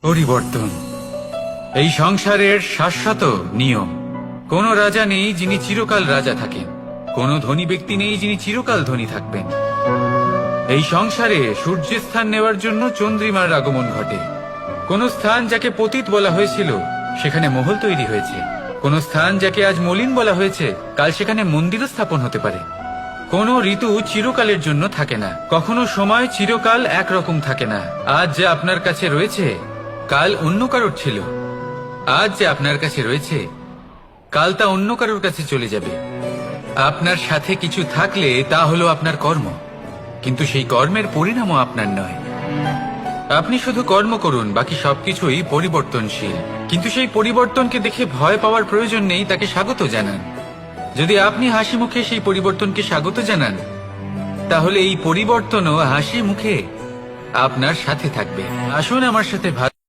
পরিবর্তন এই সংসারের শাশ্বত নিয়ম। কোন রাজা নেই যিনি চিরকাল রাজা থাকেন, কোন ধনী ব্যক্তি নেই যিনি চিরকাল ধনী থাকবেন। এই সংসারে সূর্যের স্থান নেওয়ার জন্য চন্দ্রিমার আগমন ঘটে। কোন স্থান যাকে পতিত বলা হয়েছিল সেখানে মহল তৈরি হয়েছে, কোন স্থান যাকে আজ মলিন বলা হয়েছে কাল সেখানে মন্দিরও স্থাপন হতে পারে। কোন ঋতু চিরকালের জন্য থাকে না, কখনো সময় চিরকাল একরকম থাকে না। আজ যা আপনার কাছে রয়েছে কাল অন্য কারোর ছিল, আজ যে আপনার কাছে রয়েছে কাল তা অন্য কারোর কাছে চলে যাবে। আপনার সাথে কিছু থাকলে তা হলো আপনার কর্ম, কিন্তু সেই কর্মের পরিণামও আপনার নয়। আপনি শুধু কর্ম করুন, বাকি সবকিছুই পরিবর্তনশীল। কিন্তু সেই পরিবর্তনকে দেখে ভয় পাওয়ার প্রয়োজন নেই, তাকে স্বাগত জানান। যদি আপনি হাসি মুখে সেই পরিবর্তনকে স্বাগত জানান, তাহলে এই পরিবর্তনও হাসি মুখে আপনার সাথে থাকবে। আসুন আমার সাথে